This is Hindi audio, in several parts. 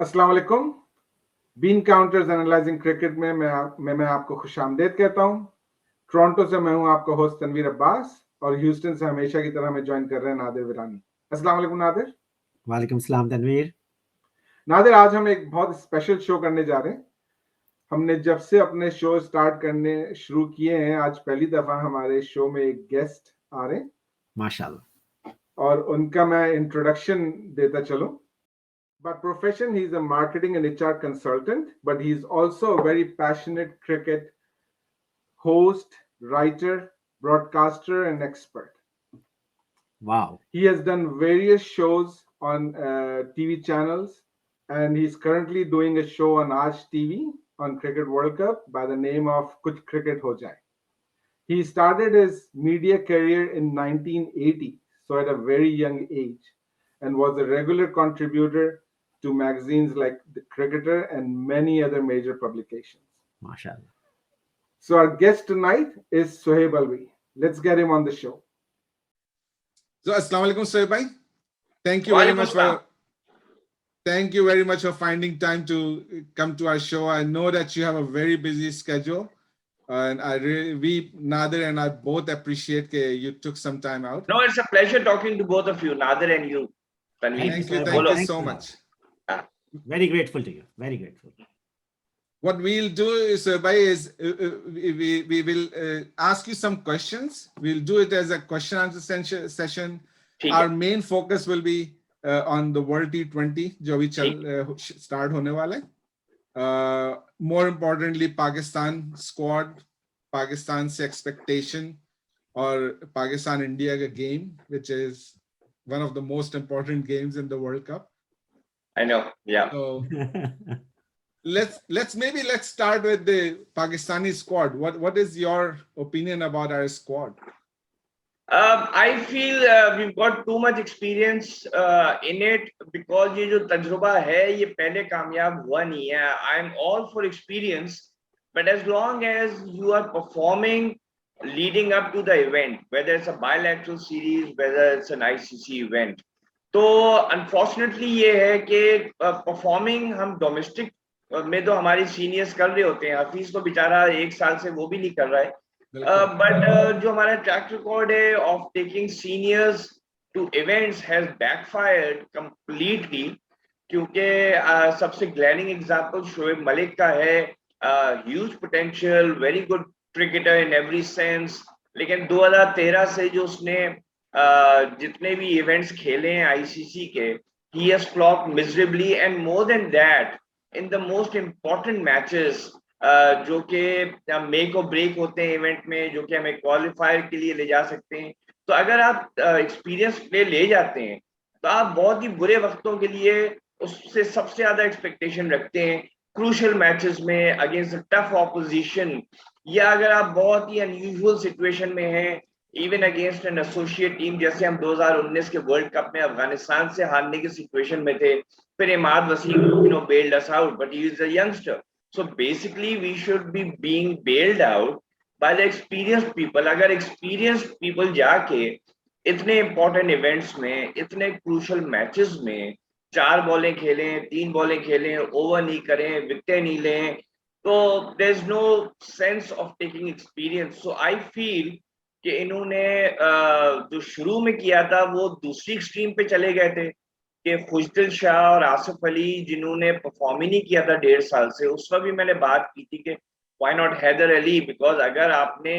अस्सलाम वालेकुम। बीन काउंटर्स एनालाइजिंग क्रिकेट में मैं आपको खुशामदीद कहता हूं। टोरंटो से मैं हूं आपका होस्ट तनवीर अब्बास और ह्यूस्टन से हमेशा की तरह हमें ज्वाइन कर रहे हैं नादिर विरानी। अस्सलाम वालेकुम नादिर। वालेकुम सलाम तनवीर। नादिर, आज हम एक बहुत स्पेशल शो करने जा रहे हैं। हमने जब से अपने शो स्टार्ट करने शुरू किए हैं, आज पहली दफा हमारे शो में एक गेस्ट आ रहे हैं माशाल्लाह। और उनका मैं इंट्रोडक्शन देता चलूं। By profession, he's a marketing and HR consultant, but he's also a very passionate cricket host, writer, broadcaster, and expert. Wow. He has done various shows on TV channels, and he's currently doing a show on Aaj TV on Cricket World Cup by the name of Kuch Cricket Ho Jaye. He started his media career in 1980, so at a very young age, and was a regular contributor to magazines like The Cricketer and many other major publications. MashaAllah. So our guest tonight is Sohaib Alvi. Let's get him on the show. So Assalamu alaikum Sohaib bhai. Thank you very much for finding time to come to our show. I know that you have a very busy schedule. And Nadir and I both appreciate that you took some time out. No, it's a pleasure talking to both of you, Nadir and you. Thank you so much. Very grateful to you. Very grateful. What we'll do is, we will ask you some questions. We'll do it as a question answer session. Our main focus will be on the World T20, जो भी start होने वाला है. More importantly, Pakistan squad, Pakistan's expectation, or Pakistan-India game, which is one of the most important games in the World Cup. I know, yeah. So let's start with the Pakistani squad. What is your opinion about our squad? I feel we've got too much experience in it because ये जो तजुर्बा है ये पहले कामयाब हुआ नहीं है. I'm all for experience, but as long as you are performing leading up to the event, whether it's a bilateral series, whether it's an ICC event, तो अनफॉर्चुनेटली ये है कि परफॉर्मिंग हम डोमेस्टिक में तो हमारी सीनियर्स कर रहे होते हैं. हफीज तो बेचारा 1 साल से वो भी नहीं कर रहा है. बट जो हमारा ट्रैक रिकॉर्ड है of taking seniors to events has backfired completely, क्योंकि सबसे ग्लैरिंग एग्जांपल शोएब मलिक का है. Huge potential, very good cricketer in every sense, लेकिन 2013 से जो उसने जितने भी इवेंट्स खेले हैं आईसीसी के, he has flopped miserably, and more than that in the most important matches जो कि मेक और ब्रेक होते हैं इवेंट में, जो कि हमें क्वालिफायर के लिए ले जा सकते हैं. तो अगर आप एक्सपीरियंस प्ले ले जाते हैं तो आप बहुत ही बुरे वक्तों के लिए उससे सबसे ज्यादा एक्सपेक्टेशन रखते हैं क्रूशियल मैचेस में अगेंस्ट टफ ऑपोजिशन, या अगर आप बहुत ही अनयूजुअल सिचुएशन में हैं even against an associate team, जैसे हम 2019 के वर्ल्ड कप में अफगानिस्तान से हारने की सिचुएशन में थे. फिर Imad Wasim bailed us out, but he is a youngster. So basically we should be being bailed out by the experienced people. अगर experienced people जाके इतने important events में, इतने crucial matches में 4 बॉलें खेलें, 3 बॉलें खेलें, ओवर नहीं करें, विकेटें नहीं लें, तो there's no sense of taking experience. So I feel कि इन्होंने जो शुरू में किया था वो दूसरी एक्सट्रीम पे चले गए थे कि खुशदिल शाह और आसिफ अली जिन्होंने परफॉर्म ही नहीं किया था 1.5 साल से. उस वक्त भी मैंने बात की थी कि why not Haider Ali, because अगर आपने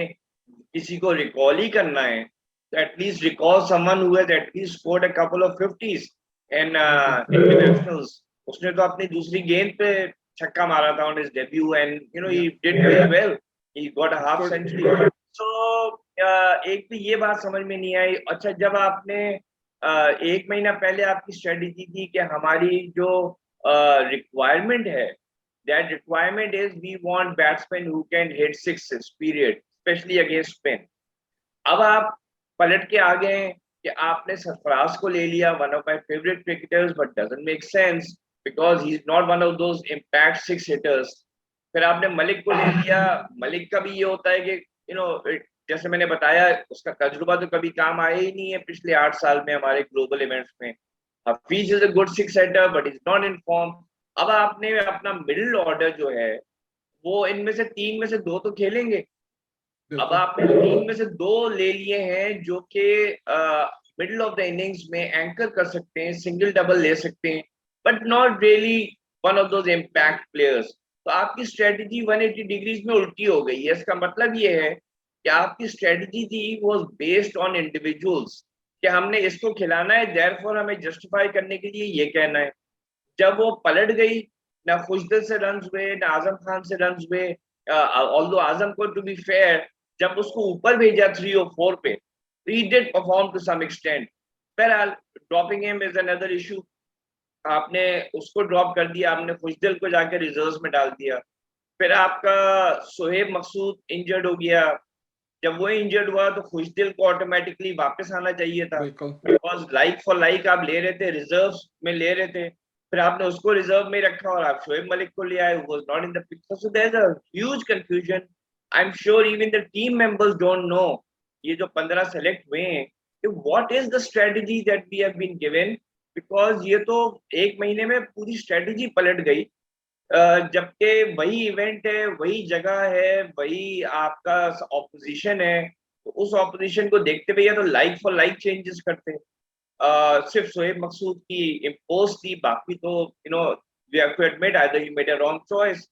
किसी को रिकॉल ही करना है तो at least recall someone who has at least scored a couple of 50s in internationals. उसने तो अपनी दूसरी गेंद पे छक्का मारा था on his debut and he did very well, he got a half century. तो एक तो ये बात समझ में नहीं आई. अच्छा, जब आपने 1 महीना पहले आपकी स्ट्रेटेजी थी कि हमारी जो रिक्वायरमेंट है, that requirement is we want batsman who can hit sixes period, especially against spin. अब आप पलट के आ गए कि आपने सरफराज को ले लिया, one of my favourite cricketers, but doesn't make sense because he is not one of those impact 6 hitters. फिर आपने मलिक को ले लिया. मलिक का भी ये होता है कि जैसे मैंने बताया उसका तजुर्बा तो कभी काम आया ही नहीं है पिछले 8 साल में हमारे ग्लोबल इवेंट्स में. Hafeez is a good 6 hitter but is not in form. अब आपने अपना मिडिल ऑर्डर जो है वो इनमें से 3 में से 2 तो खेलेंगे। अब बिल्कुल आपने 3 में से 2 ले लिए हैं जो कि मिडिल ऑफ द इनिंग्स में एंकर कर सकते हैं, सिंगल डबल ले सकते हैं, but not really one of those impact players. तो आपकी स्ट्रेटजी 180 डिग्रीज में उल्टी हो गई है। इसका मतलब ये है कि आपकी स्ट्रेटजी थी वाज बेस्ड ऑन इंडिविजुअल्स, कि हमने इसको खिलाना है, देयरफॉर हमें जस्टिफाई करने के लिए ये कहना है। जब वो पलट गई, ना खुशदिल से रन हुए ना आजम खान से रन हुए, ऑल्दो आजम को टू बी फेयर जब उसको ऊपर भेजा 3 और 4 पे, he did perform to some extent. बहरहाल dropping him is another issue. आपने उसको ड्रॉप कर दिया, आपने खुशदिल को जाके रिजर्व्स में डाल दिया। फिर आपका सोहेब मकसूद इंजर्ड हो गया। जब वो इंजर्ड हुआ तो खुशदिल को ऑटोमेटिकली वापस आना चाहिए था, बिल्कुल बिकॉज लाइक फॉर लाइक आप ले रहे थे, रिजर्व्स में ले रहे थे। फिर आपने उसको रिजर्व में रखा और आप शोएब मलिक को ले आए, was not in the picture. So there is a huge confusion. I am sure even the team members don't know, ये जो 15 सेलेक्ट हुए हैं, कि what is the strategy that we have been given, because ये तो 1 महीने में पूरी स्ट्रेटजी पलट गई। जबकि वही इवेंट है, वही जगह है, वही आपका ऑपोजिशन है, तो उस ऑपोजिशन को देखते हुए या तो लाइक फॉर लाइक चेंजेस करते। सिर्फ शोएब मकसूद की इम्पोज थी, बाकी तो you know we have to admit either you made a wrong choice.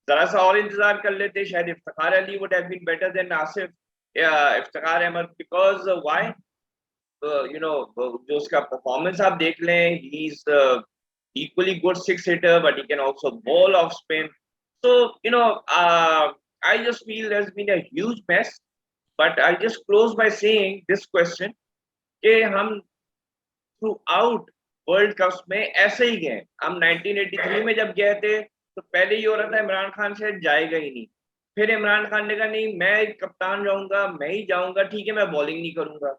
जरा सा और इंतजार कर लेते, शायद Iftikhar Ali would have been better than Asif Iftikhar Ahmed, because why you know जो उसका परफॉर्मेंस आप देख लें, he is equally good 6 hitter, but he can also bowl off spin. So you know, I just feel there's been a huge mess. But I'll just close by saying this question: कि हम थ्रू आउट वर्ल्ड कप में ऐसे ही गए। हम 1983 में जब गए थे तो पहले ही हो रहा था इमरान खान शायद जाएगा ही नहीं। फिर इमरान खान ने कहा नहीं मैं कप्तान रहूंगा, मैं ही जाऊंगा, ठीक है मैं बॉलिंग नहीं करूंगा।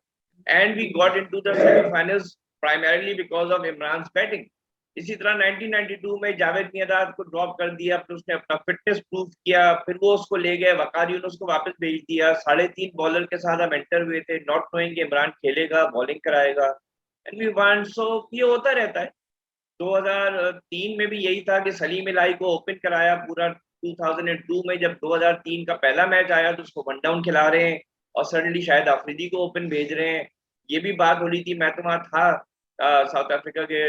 And we got into the semifinals primarily because of Imran batting. इसी तरह 1992 में जावेद मियांदाद को ड्रॉप कर दिया, फिर उसने अपना फिटनेस प्रूव किया, फिर वो उसको ले गए, वकार यूनुस को वापस भेज दिया। 3.5 बॉलर के साथ हम एंटर हुए थे, नॉट नोइंग कि इमरान खेलेगा, बॉलिंग कराएगा, एंड वी वांट। सो ये होता रहता है। 2003 में भी यही था कि सलीम इलाही को ओपन कराया पूरा। 2002 में जब 2003 का पहला मैच आया तो उसको वन डाउन खिला रहे हैं और सडनली शायद अफरीदी को ओपन भेज रहे हैं। ये भी बात हो रही थी, मैं तो वहां था साउथ अफ्रीका के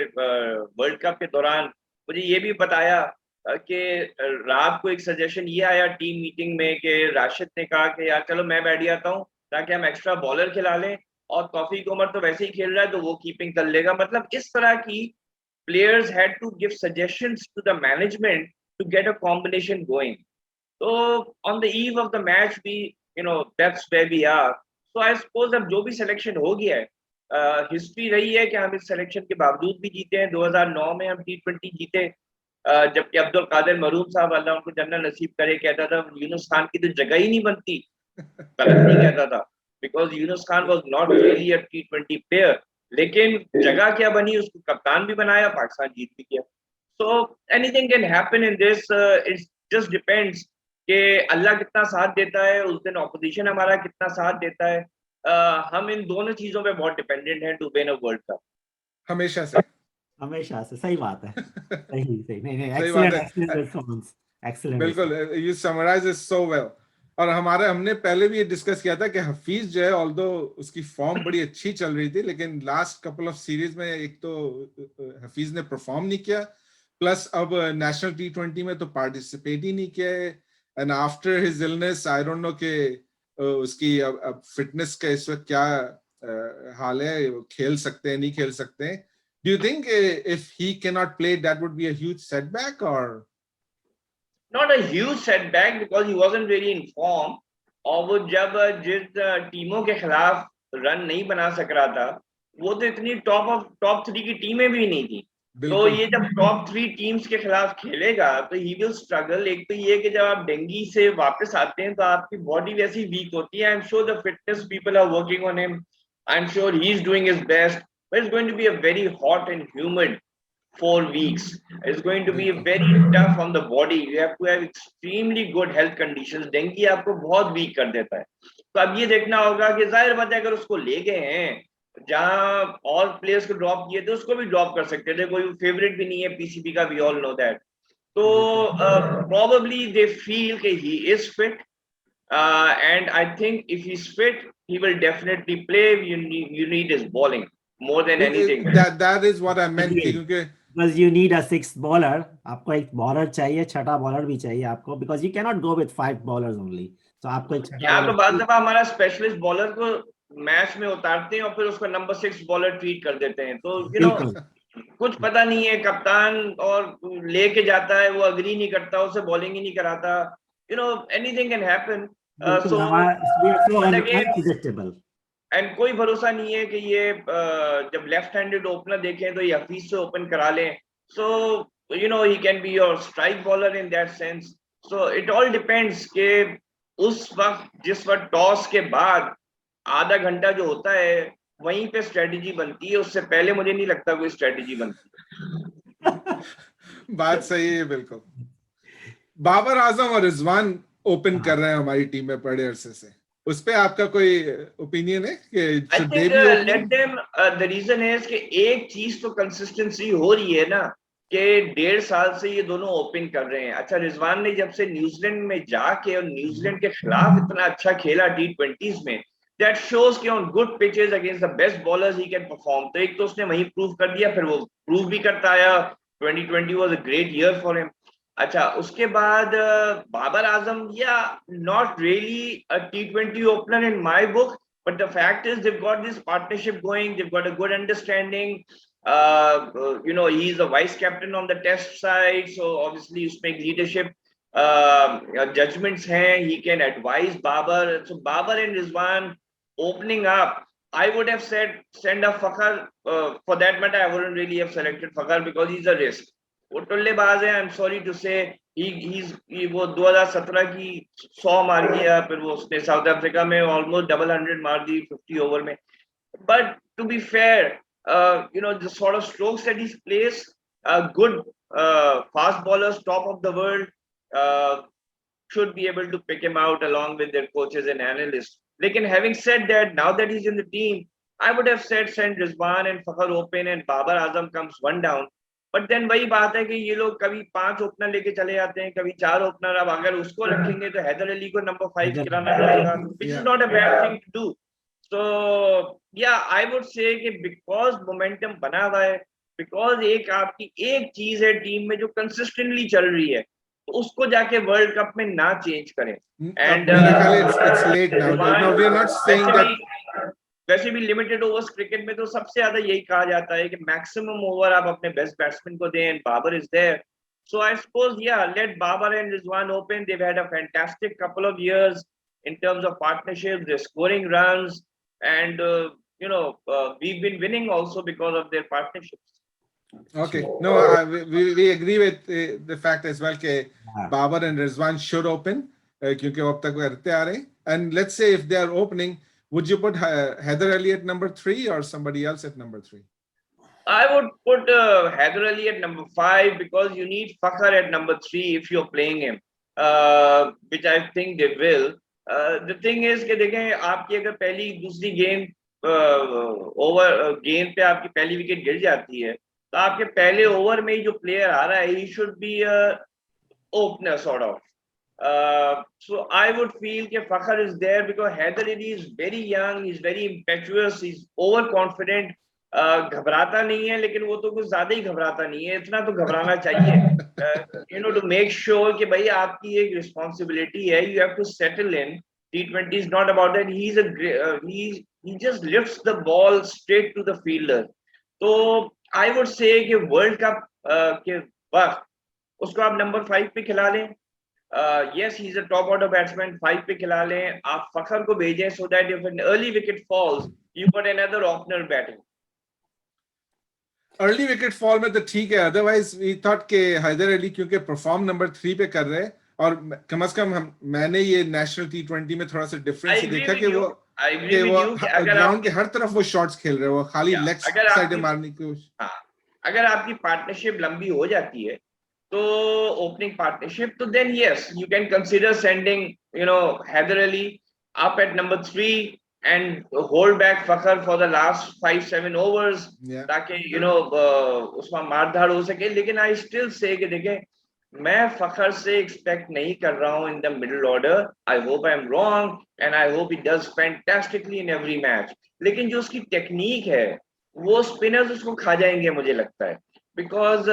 वर्ल्ड कप के दौरान। मुझे ये भी बताया कि रात को एक सजेशन ये आया टीम मीटिंग में कि राशिद ने कहा कि यार चलो मैं बैठ जाता हूँ ताकि हम एक्स्ट्रा बॉलर खिला लें, और तौफीक उमर तो वैसे ही खेल रहा है तो वो कीपिंग कर लेगा। मतलब इस तरह की players had to give suggestions to the management to get a combination going. So on the eve of the match, that's where we are. So I suppose अब जो भी सिलेक्शन हो गया है, हिस्ट्री रही है कि हम इस सिलेक्शन के बावजूद भी जीते हैं। 2009 में हम T20 जीते, जबकि अब्दुल कादिर मरूम साहब अल्लाह उनको जन्नत नसीब करे कहता था यूनुस खान की तो जगह ही नहीं बनती। गलत नहीं कहता था, because Yunus Khan was not really a T20 player, लेकिन जगह क्या बनी, उसको कप्तान भी बनाया, पाकिस्तान जीत भी गया। So anything can happen in this, it just depends कि अल्लाह कितना साथ देता है, उस दिन ऑपोजिशन हमारा कितना साथ देता है। हम इन दोनों चीजों पे बहुत डिपेंडेंट हैं to win a world cup. हमेशा से सही बात है। सही नहीं सही बात है। Excellent response, excellent. बिल्कुल, you summarise it so well. और हमने पहले भी ये डिस्कस किया था कि हफीज जो है, ऑल्दो उसकी फॉर्म बड़ी अच्छी चल रही थी, लेकिन लास्ट कपल ऑफ सीरीज में एक तो हफीज ने परफॉर्म नहीं किया, प्लस अब नेशनल T20 में तो पार्टिसिपेट ही नहीं किया। And after his illness I don't know कि उसकी अब फिटनेस का इस वक्त क्या हाल है, खेल सकते हैं नहीं खेल सकते हैं। Do you think if he can not play that would be a huge setback? और Not a huge setback because he wasn't really in form, और वो जब जिस टीमों के खिलाफ रन नहीं बना सक रहा था, वो तो इतनी टॉप 3 की टीमें भी नहीं थी। तो ये जब टॉप 3 टीम्स के खिलाफ खेलेगा तो ही विल स्ट्रगल। एक तो ये कि जब आप डेंगी से वापस आते हैं तो आपकी बॉडी वैसी वीक होती है। I am sure the fitness people are working on him, I am sure he is doing his best, but it's going to be a very hot and humid 4 weeks. It's going to be very tough on the body. You have to have extremely good health conditions. Dinghy आपको बहुत वीक कर देता है। तो अब ये देखना होगा कि जाहिर बात है अगर उसको ले गए हैं जहां और प्लेयर्स को ड्रॉप किए थे उसको भी ड्रॉप कर सकते थे, कोई फेवरेट भी नहीं है पीसीबी का, वी ऑल नो दैट. तो probably they feel कि he is fit, and I think if he's fit he will definitely play. You need his bowling more than anything. That is what I meant कि क्योंकि because you need a sixth bowler. आपको एक बॉलर चाहिए, छठा बॉलर भी चाहिए आपको, because you cannot go with 5 bowlers only. So आपको एक छठा यहाँ तो बाद bowler दफा हमारा स्पेशलिस्ट बॉलर को मैच में उतारते हैं और फिर उसको नंबर 6 बॉलर ट्रीट कर देते हैं. तो बिल्कुल. कुछ पता नहीं है, कप्तान और लेके जाता है, वो अग्री नहीं करता, उसे बॉलिंग ही नहीं कराता. Anything can happen. बिल्कुल, सो we are so again, unpredictable. And कोई भरोसा नहीं है कि ये जब लेफ्ट हैंडेड ओपनर देखें तो ये हफीज से ओपन करा लें. So he can be your strike bowler in that sense. So it all depends कि उस वक्त जिस वक्त टॉस के बाद आधा घंटा जो होता है वहीं पे स्ट्रेटजी बनती है, उससे पहले मुझे नहीं लगता कोई स्ट्रेटजी बनती. बात सही है बिल्कुल. बाबर आजम और रिजवान ओपन कर रहे हैं हमारी टीम में बड़े अरसे से, उस पे आपका कोई ओपिनियन है कि I should they think be opening? let them, the reason is कि एक चीज तो कंसिस्टेंसी हो रही है ना कि 1.5 साल से ये दोनों ओपन कर रहे हैं. अच्छा, रिजवान ने जब से न्यूजीलैंड में जाके और न्यूजीलैंड के खिलाफ इतना अच्छा खेला T20s में, that shows कि on good pitches against the best bowlers he can perform. तो एक तो उसने वहीं प्रूव कर दिया, फिर वो प्रूव भी करता आया. 2020 was a great year for him. अच्छा, उसके बाद Babar Azam, yeah, not really a T20 opener in my book, but the fact is they've got this partnership going, they've got a good understanding. He's the vice captain on the test side, so obviously उसमें leadership judgments हैं, he can advise Babar. So Babar and Rizwan opening up, I would have said send a Fakhar. For that matter, I wouldn't really have selected Fakhar because he's a risk. वो टुल्लेबाज है. आई एम सॉरी टू से वो 2017 की 100 मार गया, फिर वो उसने साउथ अफ्रीका में ऑलमोस्ट डबल 100 मार दी 50 ओवर में. But to be fair, the sort of strokes that he's placed, good fast bowlers, top of the world, should be able to pick him out along with their coaches and analysts. Lekin having said that, now that he's in the team, I would have said send Rizwan and Fakhar open and Babar Azam comes one down. But then वही बात है कि ये लोग कभी 5 ओपनर लेके चले जाते हैं, कभी 4 ओपनर. अब अगर उसको रखेंगे तो हैदर अली को नंबर 5 खिलाना पड़ेगा, which is not a bad thing to do. So yeah I would say कि बिकॉज मोमेंटम बना हुआ है, बिकॉज एक आपकी एक चीज है टीम में जो कंसिस्टेंटली चल रही है, तो उसको जाके वर्ल्ड कप में ना चेंज करें. And it's late now. No, we are not saying that. वैसे भी लिमिटेड ओवर्स क्रिकेट में तो सबसे ज्यादा यही कहा जाता है कि मैक्सिमम ओवर आप अपने बेस्ट बैट्समैन को दें, and Babar is there. So I suppose let Babar and Rizwan open. They've had a fantastic couple of years in terms of partnership, they're scoring runs, and we've been winning also because of their partnerships. Okay, no, we agree with the fact as well कि Babar and Rizwan should open क्योंकि वो अब तक करते आ रहे हैं. And let's say if they are opening, would you put Haider Ali at number 3 or somebody else at number 3? I would put Haider Ali at number 5 because you need Fakhar at number 3 if you're playing him, which I think they will. The thing is कि देखें, आपकी अगर पहली दूसरी गेंद ओवर गेंद पे आपकी पहली विकेट गिर जाती है, तो आपके पहले ओवर में ही जो प्लेयर आ रहा है, he should be a opener sort of. So I would feel that Fakhar is there because Haider Ali is very young, he's very impetuous, he's overconfident. घबराता नहीं है, लेकिन वो तो कुछ ज्यादा ही घबराता नहीं है, इतना तो घबराना चाहिए. To make sure कि भाई आपकी एक responsibility है, you have to settle in. T20 is not about that. He just lifts the ball straight to the fielder. तो I would say कि वर्ल्ड कप के वक्त उसको आप नंबर 5 पे खिला लें. Yes, he's a top order batsman. 5 पे खिला लें, आप फखर को भेजें, so that if an early wicket falls, you got another opener batting. Early wicket fall में तो ठीक है, अदरवाइज वी थॉट के हैदर अली क्योंकि परफॉर्म नंबर 3 पे कर रहे हैं, और कम से कम मैंने ये नेशनल T20 में थोड़ा सा डिफरेंस देखा कि वो ग्राउंड के हर तरफ वो शॉट्स खेल रहे हैं, वो खाली लेग साइड मारने की कोशिश. अगर आपकी पार्टनरशिप लंबी हो जाती है तो ओपनिंग पार्टनरशिप, तो then yes, you can consider sending Haider Ali up at number 3. and hold back Fakhar for the last 5-7 overs ताकि उसमें मारधाड़ हो सके. लेकिन I still say कि देखें, मैं फखर से एक्सपेक्ट नहीं कर रहा हूं in the middle order. I hope I'm wrong and I hope he does fantastically in every match. लेकिन जो उसकी टेक्निक है वो स्पिनर्स उसको खा जाएंगे मुझे लगता है, बिकॉज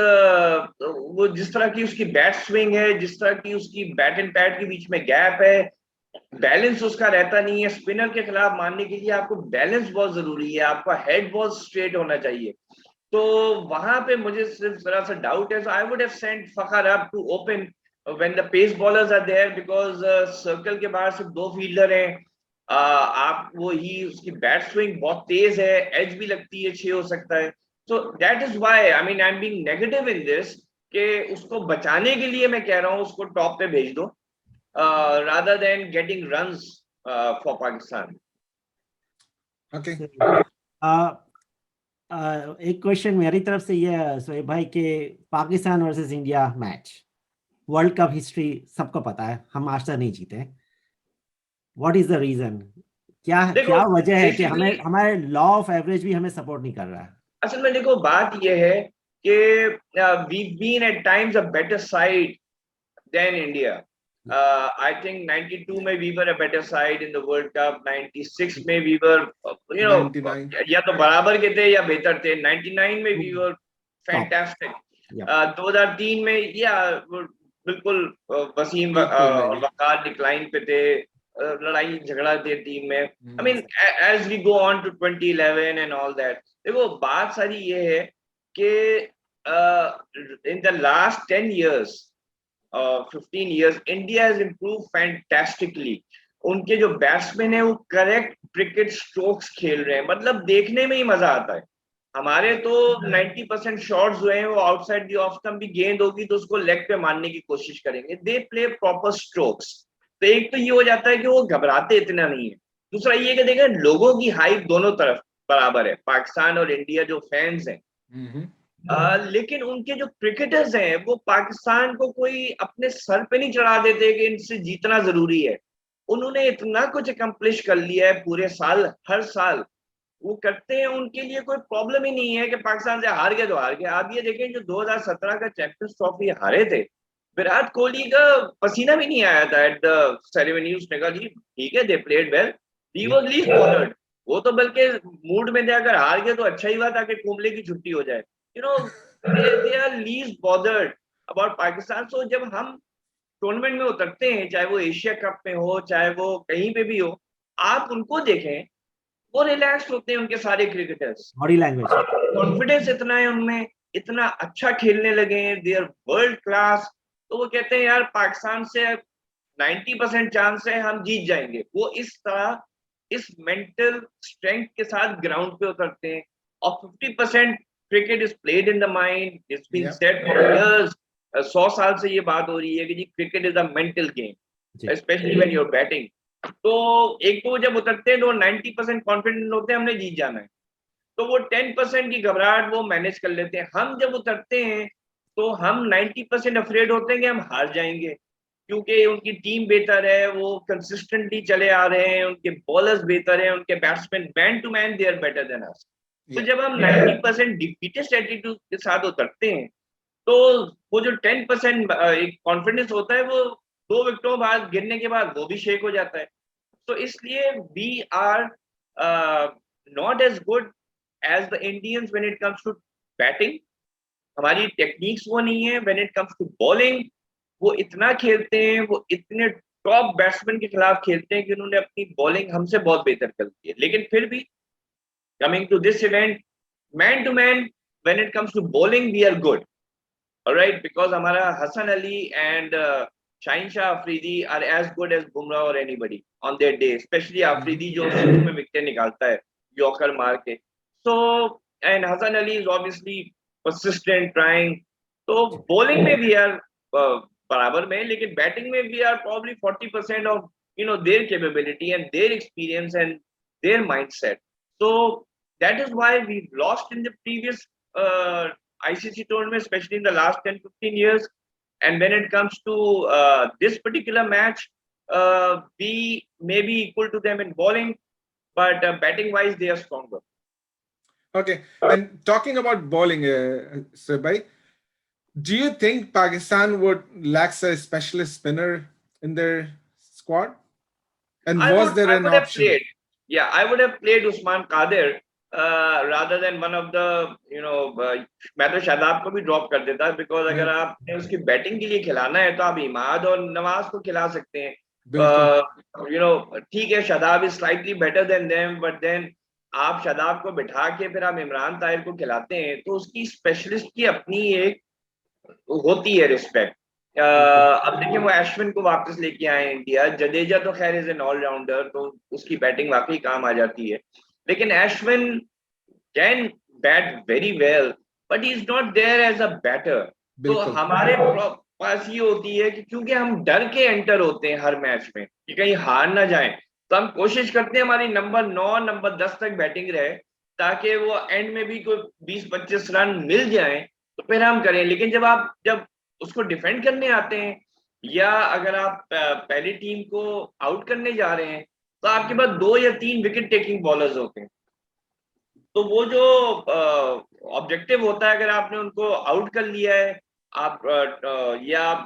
वो जिस तरह की उसकी बैट स्विंग है, जिस तरह की उसकी बैट एंड पैड के बीच में गैप है, बैलेंस उसका रहता नहीं है. स्पिनर के खिलाफ मारने के लिए आपको बैलेंस बहुत जरूरी है, आपका हेड बहुत स्ट्रेट होना चाहिए. तो वहां पे मुझे सिर्फ जरा सा डाउट है. So I would have sent Fakhar up to open when the pace bowlers are there, because circle के बाहर सिर्फ 2 फील्डर हैं. आप वो ही उसकी बैट स्विंग बहुत तेज है, एज भी लगती है, 6 हो सकता है. So that is why I mean I am being negative in this कि उसको बचाने के लिए मैं कह रहा हूँ उसको टॉप पे भेज दो rather than getting runs for Pakistan. Okay. एक क्वेश्चन मेरी तरफ से ये है सोहेब भाई के Pakistan versus India match, world cup history सबको पता है, हम आज तक नहीं जीते. What is the reason? क्या वजह है कि हमें हमारे लॉ ऑफ एवरेज भी हमें सपोर्ट नहीं कर रहा है? असल में देखो बात ये है कि we've been at times a better side than India. I think 92 में we were a better side in the World Cup. 96 में we were, 99. या तो बराबर के थे या बेहतर थे. 99 में we were fantastic. 2003 में या बिल्कुल वसीम और वकार डिक्लाइन पे थे, लड़ाई झगड़ा थे टीम में. I mean as we go on to 2011 and all that. देखो बात सारी ये है कि in the last 10 years 15 years India has improved fantastically. उनके जो बैट्समैन है वो करेक्ट क्रिकेट स्ट्रोक्स खेल रहे हैं, मतलब देखने में ही मजा आता है. हमारे तो 90% शॉट्स जो हैं वो आउटसाइड द ऑफ स्टंप भी गेंद होगी तो उसको लेग पे मारने की कोशिश करेंगे. They play proper strokes. तो एक तो ये हो जाता है कि वो घबराते इतना नहीं है. दूसरा ये कि देखें लोगों की हाइप दोनों तरफ बराबर है, पाकिस्तान और इंडिया जो फैंस हैं. लेकिन उनके जो क्रिकेटर्स हैं वो पाकिस्तान को कोई अपने सर पे नहीं चढ़ा देते कि इनसे जीतना जरूरी है. उन्होंने इतना कुछ अकम्प्लिश कर लिया है पूरे साल, हर साल वो करते हैं. उनके लिए कोई प्रॉब्लम ही नहीं है कि पाकिस्तान से हार गए तो हार गए. आप ये देखें जो 2017 का चैंपियंस ट्रॉफी हारे थे, विराट कोहली का पसीना भी नहीं आया था एट द सेरेमनी. उसने कहा जी ठीक है, they played well, he was least bowled. वो तो बल्कि मूड में थे अगर हार गए तो अच्छा ही हुआ ताकि कुंबले की छुट्टी हो जाए. they are least bothered about Pakistan. So जब हम टूर्नामेंट में उतरते हैं, चाहे वो एशिया कप में हो चाहे वो कहीं पे भी हो, आप उनको देखें वो रिलैक्स होते हैं. उनके सारे क्रिकेटर्स बॉडी लैंग्वेज, कॉन्फिडेंस इतना है उनमें, इतना अच्छा खेलने लगे हैं, दे आर वर्ल्ड क्लास. तो वो कहते हैं यार पाकिस्तान से 90% चांस है हम जीत जाएंगे. वो इस तरह इस मेंटल स्ट्रेंथ के साथ ग्राउंड पे उतरते हैं. और 50% cricket is played in the mind. It's been said for years. 100 साल से ये बात हो रही है कि जी cricket is a mental game, especially when you're batting. तो एक तो जब उतरते हैं तो 90% कॉन्फिडेंट होते हैं हमने जीत जाना है, तो वो 10% की घबराहट वो मैनेज कर लेते हैं. हम जब उतरते हैं तो हम 90% अफ्रेड होते हैं कि हम हार जाएंगे, क्योंकि उनकी टीम बेहतर है, वो कंसिस्टेंटली चले आ रहे हैं, उनके बॉलर्स बेहतर हैं, उनके batsman man to man they are better than us. तो जब हम 90% डिफीटेस्ट एटीट्यूड के साथ उतरते हैं तो वो जो 10% एक कॉन्फिडेंस होता है वो 2 विकेटों बाद गिरने के बाद वो भी शेक हो जाता है. तो इसलिए we are not as good as the Indians when it comes to batting. हमारी टेक्निक्स वो नहीं है. When it comes to bowling वो इतना खेलते हैं, वो इतने टॉप बैट्समैन के खिलाफ खेलते हैं कि उन्होंने अपनी बॉलिंग हमसे बहुत बेहतर कर दी है. लेकिन फिर भी coming to this event, man to man, when it comes to bowling, we are good. All right, because हमारा Hasan Ali and Shaheen Shah Afridi are as good as Bumrah or anybody on their day, especially Afridi जो शुरू में विकेट निकालता है यॉर्कर मार के. So and Hasan Ali is obviously persistent, trying. तो bowling में we are बराबर में, लेकिन बैटिंग में we are probably 40% of their capability and their experience and their mindset. So that is why we've lost in the previous ICC tournament, especially in the last 10-15 years. And when it comes to this particular match, we may be equal to them in bowling, but batting wise they are stronger. Okay, and talking about bowling, Sir Bhai, do you think Pakistan would lack a specialist spinner in their squad? And was there an option? I would have played Usman Qadir rather than one of the, मैं तो शादाब को भी ड्रॉप कर देता, बिकॉज अगर आपने उसकी बैटिंग के लिए खिलाना है तो आप इमाद और नवाज को खिला सकते हैं. ठीक है, Shadab is slightly better than them, but then आप शादाब को बिठा के फिर आप इमरान ताहिर को खिलाते हैं तो उसकी स्पेशलिस्ट की अपनी एक होती है रिस्पेक्ट. अब देखिए वो अश्विन को वापस लेके आए इंडिया. जडेजा तो खैर इज एन ऑलराउंडर, तो उसकी बैटिंग वाकई काम आ जाती है, लेकिन Ashwin can bat very well but he is not there as a batter. तो हमारे पास ये होती है कि क्योंकि हम डर के एंटर होते हैं हर मैच में कि कहीं हार ना जाए, तो हम कोशिश करते हैं हमारी नंबर 9 नंबर 10 तक बैटिंग रहे ताकि वो एंड में भी कोई 20-25 रन मिल जाए तो फिर हम करें. लेकिन जब उसको डिफेंड करने आते हैं या अगर आप पहली टीम को आउट करने जा रहे हैं तो आपके पास 2 या 3 विकेट टेकिंग बॉलर्स होते हैं. तो वो जो ऑब्जेक्टिव होता है, अगर आपने उनको आउट कर लिया है आप या आप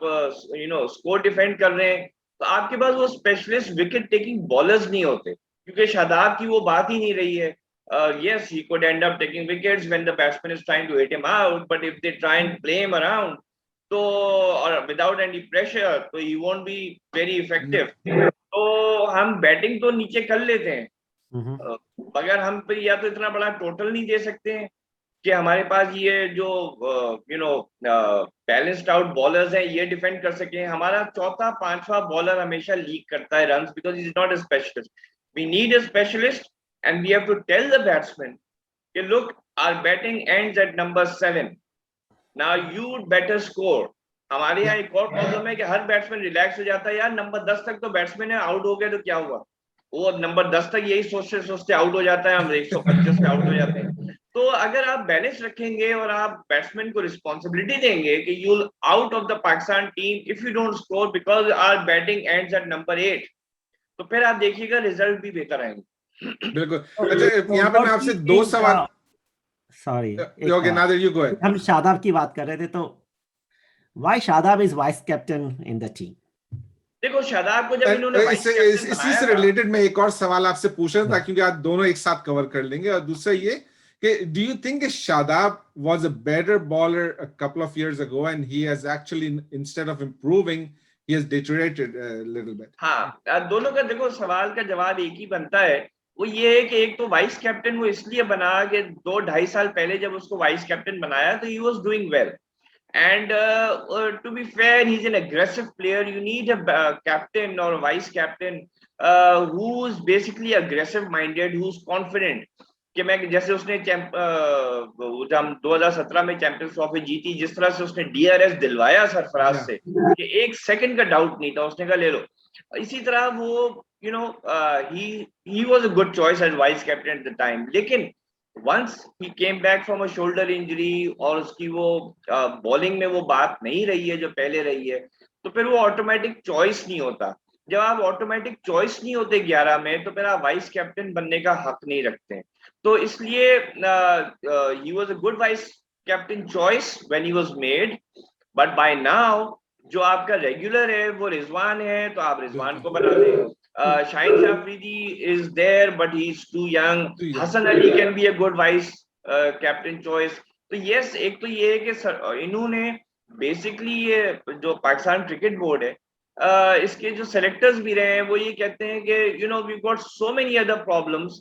स्कोर डिफेंड कर रहे हैं, तो आपके पास वो स्पेशलिस्ट विकेट टेकिंग बॉलर्स नहीं होते, क्योंकि शादाब की वो बात ही नहीं रही है. Yes, he could end up taking wickets when the batsman is trying to hit him out, but if they try and play him around, so or without any pressure, so he won't be very effective. तो हम बैटिंग तो नीचे कर लेते हैं, मगर हम पे या तो इतना बड़ा टोटल नहीं दे सकते हैं कि हमारे पास ये जो बैलेंस्ड आउट बॉलर्स हैं ये डिफेंड कर सकें. हमारा चौथा 5वां बॉलर हमेशा लीक करता है runs because he is not a specialist. We need a specialist and we have to tell the batsman, okay, look, our batting ends at number 7. Now you better score. हमारे यहाँ एक और प्रॉब्लम है कि हर बैट्समैन रिलैक्स हो जाता है, यार नंबर 10 तक तो बैट्समैन है, आउट हो गया तो क्या हुआ. वो नंबर 10 तक यही सोचते सोचते आउट हो जाता है, हम 125 पे आउट हो जाते हैं. तो अगर आप बैलेंस रखेंगे और आप बैट्समैन को रिस्पॉन्सिबिलिटी देंगे कि you out of the Pakistan team if you don't score because our batting ends at number 8, तो फिर आप देखिएगा रिजल्ट भी बेहतर आएंगे. बिल्कुल. अच्छा, यहाँ पे मैं आपसे 2 सवाल. Sorry, okay, Nadir you go ahead. हम शादाब की बात कर रहे थे, तो why Shadab is vice captain in the team? देखो शादाब को जब इन्होंने इसी से रिलेटेड मैं एक और सवाल आपसे पूछ रहा था क्योंकि आज दोनों एक साथ कवर कर लेंगे. और दूसरा ये कि do you think Shadab was a better bowler a couple of years ago and he has actually instead of improving he has deteriorated little bit? हाँ, दोनों का देखो सवाल का जवाब एक ही बनता है. वो ये है कि एक तो वाइस कैप्टन वो इसलिए बना कि 2-2.5 साल पहले जब उसको वाइस कैप्टन बनाया तो he was doing well, and to be fair he is an aggressive player. You need a captain और vice captain who is basically aggressive minded, who is confident कि मैं जैसे उसने 2017 में चैंपियंस ट्रॉफी जीती, जिस तरह से उसने DRS दिलवाया सरफराज से कि 1 सेकंड का डाउट नहीं था, उसने कहा ले लो. इसी तरह वो he was a good choice as vice captain at the time. लेकिन once he came back from a shoulder injury और उसकी वो बॉलिंग में वो बात नहीं रही है जो पहले रही है, तो फिर वो ऑटोमेटिक चॉइस नहीं होता. जब आप ऑटोमेटिक चॉइस नहीं होते 11 में, तो फिर आप वाइस कैप्टन बनने का हक नहीं रखते. तो इसलिए he was a good vice captain choice when he was made, but by now जो आपका रेगुलर है वो रिजवान है, तो आप रिजवान को बना दें. Shaheen Afridi is there, but he's too young. Hassan Ali can be a good vice captain choice. तो yes, एक तो ये है कि इन्होंने बेसिकली ये जो पाकिस्तान क्रिकेट बोर्ड है, इसके जो सेलेक्टर्स भी रहे हैं वो ये कहते हैं कि we got so many other problems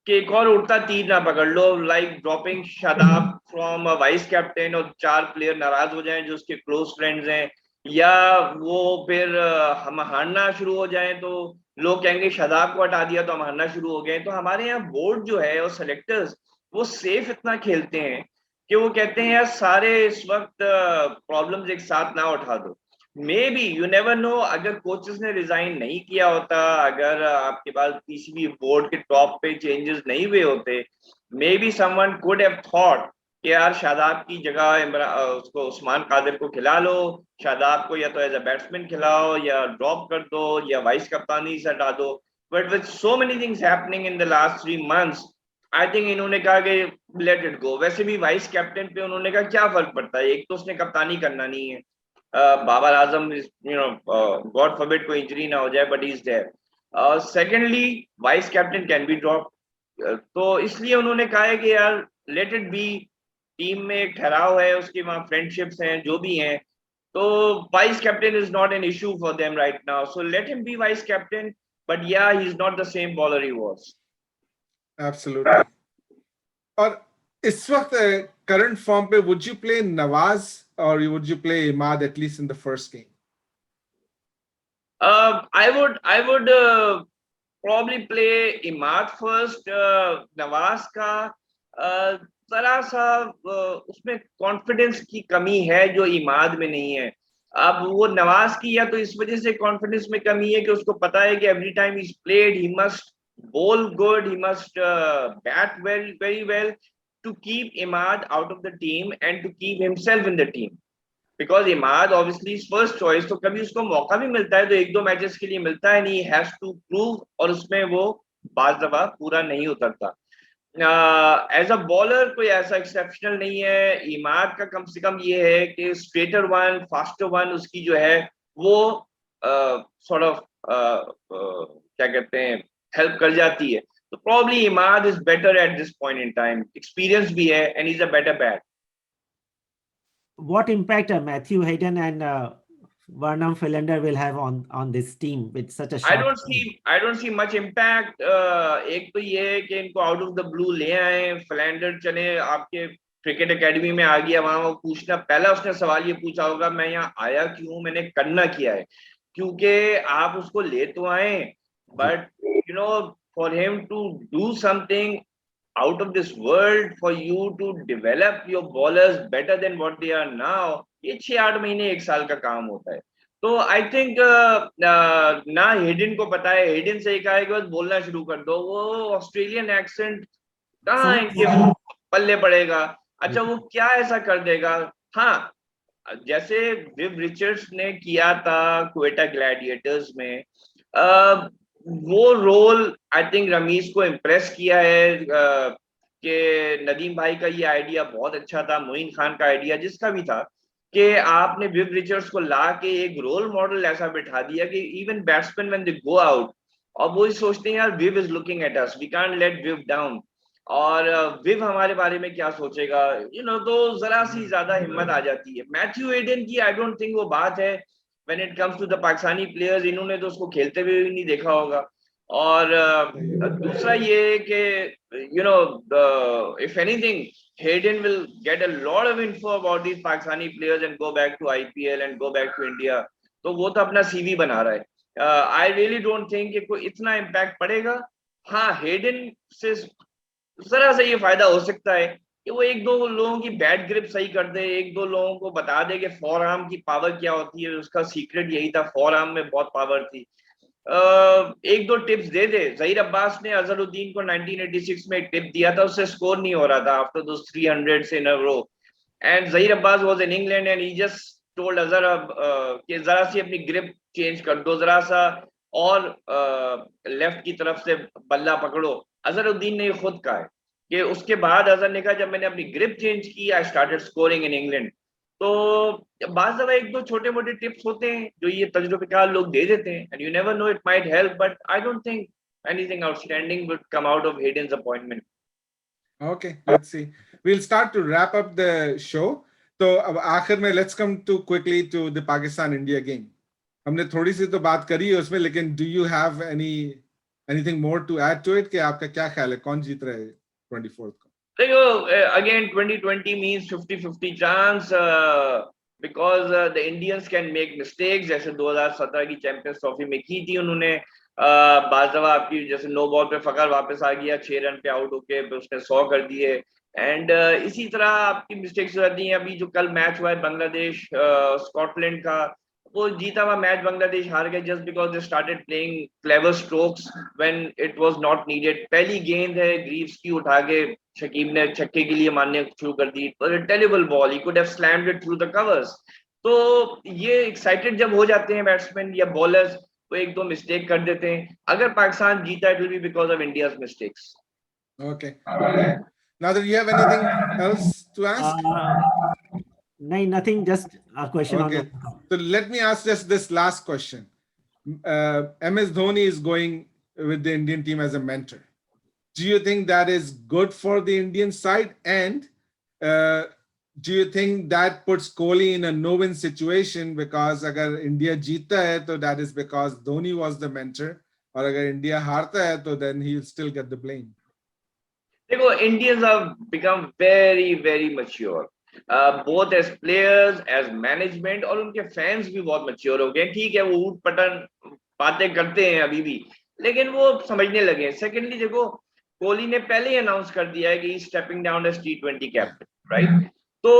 कि एक और उड़ता तीर ना पकड़ लो, like dropping Shadab from vice captain और 4 प्लेयर नाराज हो जाएं जो उसके क्लोज फ्रेंड्स हैं, या वो फिर हम हारना शुरू हो जाएं तो लोग कहेंगे शादाब को हटा दिया तो हम हारना शुरू हो गए. तो हमारे यहाँ बोर्ड जो है और सेलेक्टर्स वो सेफ इतना खेलते हैं कि वो कहते हैं यार सारे इस वक्त प्रॉब्लम्स एक साथ ना उठा दो. May be you never no, अगर कोचेस ने रिजाइन नहीं किया होता, अगर आपके पास किसी भी बोर्ड के टॉप पे चेंजेस नहीं हुए होते, may be someone could have thought कि यार शादाब की जगह उसको उस्मान कादिर को खिला लो, शादाब को या तो एज अ बैट्समैन खिलाओ या ड्रॉप कर दो या वाइस कप्तानी से हटा दो. but with so many things happening in the last 3 months, I think इन्होंने कहा कि let it go. वैसे भी वाइस कैप्टन पे उन्होंने कहा क्या फर्क पड़ता है, एक तो उसने कप्तानी करना नहीं है, बाबर आजम गॉड फॉरबिड कोई इंजरी ना हो जाए, but is there. Secondly vice captain can be drop, तो इसलिए उन्होंने कहा है कि यार लेट इट बी, टीम में एक ठहराव है, उसके वहाँ फ्रेंडशिप्स हैं जो भी हैं, तो vice captain is not an issue for them right now, so let him be vice captain, but yeah he is not the same bowler he was. Absolutely. और इस वक्त करंट फॉर्म पे वुड यू प्ले नवाज और would you play Imad at least in the first game? I would probably play Imad first. Nawaz का जरा सा उसमें कॉन्फिडेंस की कमी है जो इमाद में नहीं है. अब वो नवाज की या तो इस वजह से कॉन्फिडेंस में कमी है कि उसको पता है कि every time he played he must bowl good, he must bat very well to keep Imad out of the team and to keep himself in the team, because Imad obviously is first choice, तो कभी उसको मौका भी मिलता है तो एक दो मैचेस के लिए मिलता है नहीं, has to prove, और उसमें वो बाज दफा पूरा नहीं उतरता. एज अ बॉलर कोई ऐसा एक्सेप्शनल नहीं है. इमाद का कम से कम ये है कि स्ट्रेटर वन, फास्टर वन उसकी जो है वो सॉर्ट ऑफ क्या कहते हैं हेल्प कर जाती है. तो probably Imad is better at this point in time, experience भी है and is a better bat. What impact Matthew Hayden and Varnam Philander will have on this team with such a short I don't see much impact. एक तो ये है कि इनको आउट ऑफ द ब्लू ले आए. फिलैंडर चले आपके क्रिकेट एकेडमी में आ गया, वहां वो पूछना, पहला उसने सवाल ये पूछा होगा मैं यहाँ आया क्यों, मैंने करना क्या है, क्योंकि आप उसको ले तो आए, but you know, for him to do something out of this world, for you to develop your bowlers better than what they are now, ये 6-8 महीने 1 साल का काम होता है. तो आई थिंक ना हेडन को पता है. हेडन से कहा है कि बस बोलना शुरू कर दो, वो ऑस्ट्रेलियन एक्सेंट कहाँ इनके पल्ले पड़ेगा. अच्छा वो क्या ऐसा कर देगा. हाँ, जैसे विव रिचर्ड्स ने किया था क्वेटा ग्लैडिएटर्स में, वो रोल आई थिंक रमीज को इम्प्रेस किया है. कि नदीम भाई का ये आइडिया बहुत अच्छा था, मोइन खान का आइडिया जिसका भी था, कि आपने विव रिचर्ड्स को ला के एक रोल मॉडल ऐसा बिठा दिया कि even batsman when they go out, और वो ही सोचते हैं यार Viv is looking at us, we can't let Viv down, और विव हमारे बारे में क्या सोचेगा, तो जरा सी ज्यादा हिम्मत आ जाती है. मैथ्यू हेडन की आई डोंट थिंक वो बात है. When it comes to the Pakistani players, इन्होंने तो उसको खेलते हुए भी नहीं देखा होगा. और दूसरा ये कि if anything, Hayden will get a lot of info about these Pakistani players and go back to IPL and go back to India. तो वो तो अपना CV बना रहा है. I really don't think कि कोई इतना इम्पैक्ट पड़ेगा. हाँ, हेडन से जरा सा ये फायदा हो सकता है कि वो एक दो लोगों की बैट ग्रिप सही कर दे, एक दो लोगों को बता दे कि फॉर आर्म की पावर क्या होती है. उसका सीक्रेट यही था, फॉर आर्म में बहुत पावर थी. एक दो टिप्स दे दे. जहीर अब्बास ने अजहरुद्दीन को 1986 में एक टिप दिया था, उससे स्कोर नहीं हो रहा था after those 300 in a row, and Zaheer Abbas was in England and he just told Azhar कि जरा सी अपनी ग्रिप चेंज कर दो, जरा सा और लेफ्ट की तरफ से बल्ला पकड़ो. अजहरुद्दीन ने खुद कहा है कि उसके बाद अजहर ने कहा जब मैंने अपनी ग्रिप चेंज की I started scoring in England. तो बाज़ दफा एक दो छोटे मोटे टिप्स होते हैं जो ये तजुर्बेकार लोग दे देते हैं, and you never know, it might help, but I don't think anything outstanding would come out of Hayden's appointment. Okay, let's see. We'll start to wrap up the show. तो अब आखिर में let's come to quickly to the Pakistan India game. हमने थोड़ी सी तो बात करी है उसमें, लेकिन do you have anything more to add to it? कि आपका क्या ख्याल है कौन जीत रहा है 24th को? देखो, again 2020 means 50-50 chance, because the Indians can make mistakes, जैसे 2017 की चैंपियंस ट्रॉफी में की थी उन्होंने. बाज़ दफा आपकी जैसे नो बॉल पे फकर वापस आ गया, 6 रन पे आउट होके उसने 100 कर दिए, एंड इसी तरह आपकी मिस्टेक्स रहती हैं. अभी जो कल मैच हुआ है बांग्लादेश स्कॉटलैंड का, वो जीता हुआ मैच बांग्लादेश हार गए just because they started playing clever strokes when it was not needed. पहली गेंद है ग्रीव्स की, उठा के शकीब ने छक्के के लिए मारने शुरू कर दी. Terrible ball, he could have slammed it through the covers. तो ये एक्साइटेड जब हो जाते हैं बैट्समैन या बॉलर्स, तो एक दो मिस्टेक कर देते हैं. अगर पाकिस्तान जीता it will be because of India's mistakes. Okay. Now, do you have anything else to ask? No, nothing. Just a question on the. Okay. So let me ask just this last question. MS Dhoni is going with the Indian team as a mentor. Do you think that is good for the Indian side? And do you think that puts Kohli in a no-win situation? Because agar India jeeta hai, so that is because Dhoni was the mentor. Or agar India harta hai, so then he'll still get the blame. देखो, Indians have become very very mature. Both as players, as management, और उनके fans भी बहुत mature हो गए. ठीक है, वो ऊट पटन बातें करते हैं अभी भी, लेकिन वो समझने लगे. Secondly, देखो, कोहली ने पहले ही अनाउंस कर दिया है कि stepping down as T20 captain, right? तो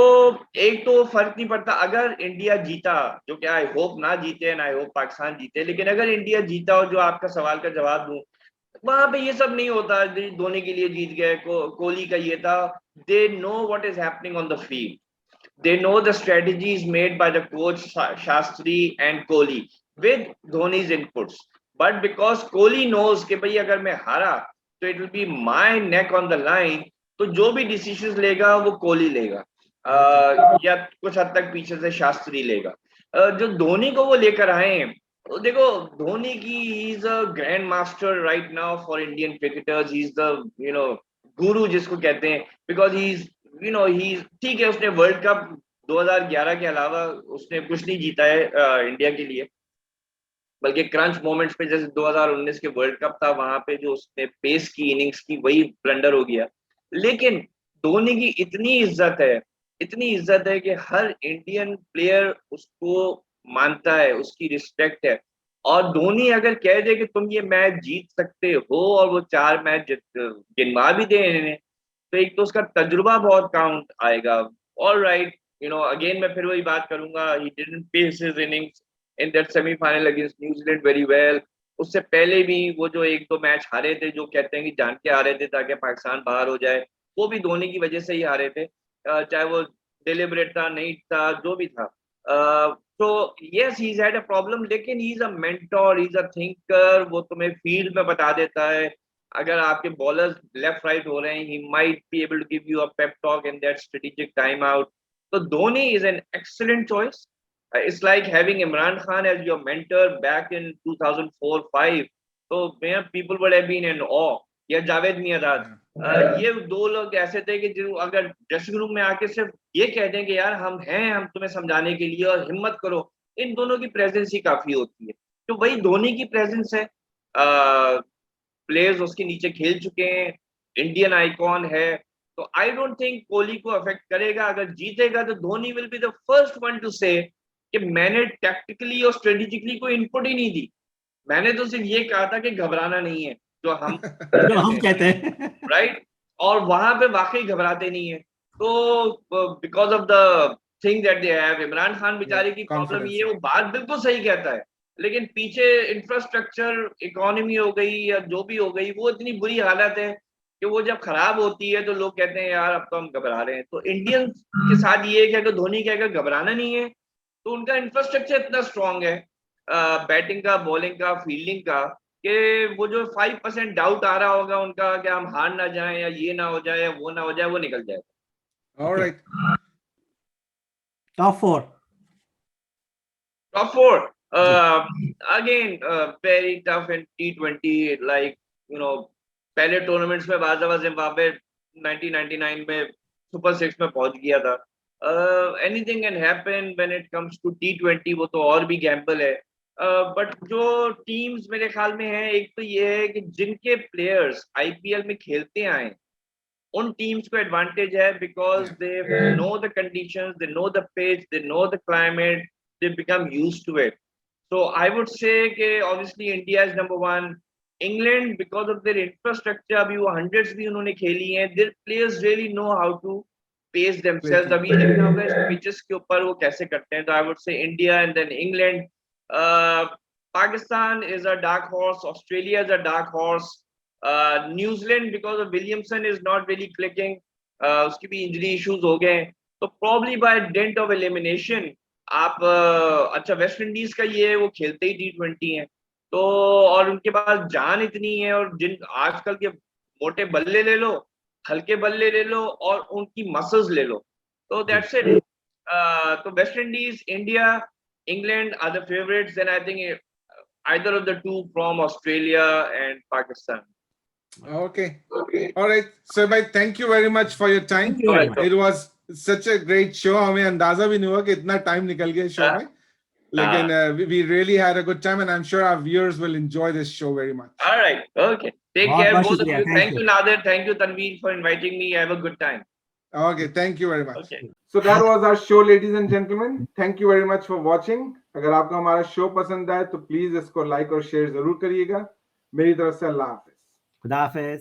एक तो फर्क नहीं पड़ता अगर इंडिया जीता, जो कि आई होप ना जीते एंड आई होप पाकिस्तान जीते, लेकिन अगर इंडिया जीता, और जो आपका सवाल का जवाब दूं, वहां पे ये सब नहीं होता. धोनी के लिए जीत गए, कोहली का ये था. They know what is happening on the field. They know the strategies made by the coach Shastri and Kohli with Dhoni's inputs. But because Kohli knows कि भाई अगर मैं हारा तो it will be my neck on the line, तो जो भी decisions लेगा वो कोहली लेगा, या कुछ हद तक पीछे से शास्त्री लेगा. जो धोनी को वो लेकर आए हैं, तो देखो धोनी की he is a grand master right now for Indian cricketers. He is the guru जिसको कहते हैं, because he is ही, ठीक है, उसने वर्ल्ड कप 2011 के अलावा उसने कुछ नहीं जीता है इंडिया के लिए, बल्कि क्रंच मोमेंट्स पे जैसे 2019 के वर्ल्ड कप था, वहां पे जो उसने पेस की इनिंग्स की वही ब्लंडर हो गया. लेकिन धोनी की इतनी इज्जत है कि हर इंडियन प्लेयर उसको मानता है, उसकी रिस्पेक्ट है. और धोनी अगर कह दे कि तुम ये मैच जीत सकते हो और वो 4 मैच गिनवा भी दे इन्हें, तो एक तो उसका तजुर्बा बहुत काउंट आएगा. ऑल राइट, अगेन मैं फिर वही बात करूंगा, he didn't pace his innings in that semifinal against New Zealand very well. उससे पहले भी वो जो एक दो मैच हारे थे, जो कहते हैं कि जान के हारे थे ताकि पाकिस्तान बाहर हो जाए, वो भी धोनी की वजह से ही हारे थे, चाहे वो डिलिबरेट था नहीं था, जो भी था. तो yes, he had a problem, लेकिन he is a mentor, he is a thinker. वो तुम्हें फील्ड में बता देता है. अगर आपके बॉलर्स लेफ्ट राइट हो रहे हैं, he might be able to give you a pep talk in that strategic timeout. So Dhoni is an excellent choice. It's like having Imran Khan as your mentor back in 2004-5. So people would have been in awe. या जावेद मियांदाद, ये दो लोग ऐसे थे कि जो अगर ड्रेसिंग रूम में आके सिर्फ ये कह दें कि यार हम हैं, हम तुम्हें समझाने के लिए और हिम्मत करो, इन दोनों की प्रेजेंस ही काफी होती है. तो वही धोनी की प्रेजेंस है. प्लेयर्स उसके नीचे खेल चुके हैं, इंडियन आइकॉन है, तो आई डोंट थिंक कोहली को अफेक्ट करेगा. अगर जीतेगा तो Dhoni will be the first one two से कि मैंने टैक्टिकली और स्ट्रेटेजिकली कोई इनपुट ही नहीं दी, मैंने तो सिर्फ ये कहा था कि घबराना नहीं है, जो हम कहते हैं, राइट. और वहां पे वाकई घबराते नहीं है. तो because of the thing that they have, Imran Khan बेचारे की प्रॉब्लम ये, वो बात बिल्कुल सही कहता है, लेकिन पीछे इंफ्रास्ट्रक्चर, इकोनॉमी हो गई या जो भी हो गई, वो इतनी बुरी हालत है कि वो जब खराब होती है तो लोग कहते हैं यार अब तो हम घबरा रहे हैं. तो इंडियंस के साथ ये है कि अगर धोनी के अगर घबराना नहीं है तो उनका इंफ्रास्ट्रक्चर इतना स्ट्रांग है, बैटिंग का, बॉलिंग का, फील्डिंग का, कि वो जो 5% डाउट आ रहा होगा उनका कि हम हार ना जाए या ये ना हो जाए या वो ना हो जाए, वो निकल जाएगा. All right. Top 4. Top 4. Again, very tough in T20. Like, पहले टूर्नामेंट्स में बाज़ दफा जिम्बाब्वे 1999 में सुपर 6 में पहुंच गया था. Anything can happen when it comes to T20, वो तो और भी गैम्बल है. बट जो टीम्स मेरे ख्याल में है, एक तो ये है कि जिनके प्लेयर्स IPL में खेलते आए, उन टीम्स को एडवांटेज है, because they know the conditions, they know the pitch, they know the climate, they become used to it. So I would say कि obviously India is number 1. England, because of their infrastructure, अभी वो हंड्रेड्स भी उन्होंने खेली हैं, their players really know how to pace themselves. अभी ये देखना होगा इस पिचेस के ऊपर वो कैसे करते हैं. तो I would say India and then England. Pakistan is a dark horse. Australia is a dark horse. New Zealand, because of Williamson, is not really clicking. उसकी भी इंजरी इश्यूज हो गए, तो probably by dint of elimination आप अच्छा वेस्ट इंडीज का ये वो खेलते ही T20 है, तो और उनके पास जान इतनी है, और जिन आजकल के मोटे बल्ले ले लो, हल्के बल्ले ले लो, और उनकी मसल्स ले लो, तो दैट्स इट. तो West Indies, India, England are the favourites, and I think either of the two from Australia and Pakistan. Okay. All right. So, bhai, thank you very much for your time. Thank you very much. It was such a great show. हमें अंदाजा भी नहीं हुआ कि इतना time निकल गया show में. लेकिन we really had a good time, and I'm sure our viewers will enjoy this show very much. All right. Okay. Take बहुत care, बहुत both of शुक्रिया, you. thank Thank you. you, Nadir. Thank you, Tanveer, for inviting me. Have a good time. Okay. Thank you very much. Okay. So that was our show, ladies and gentlemen. Thank you very much for watching. अगर आपको हमारा शो पसंद आए तो प्लीज इसको लाइक और शेयर जरूर करिएगा. मेरी तरफ से अल्लाह हाफिज. खुदा हाफिज.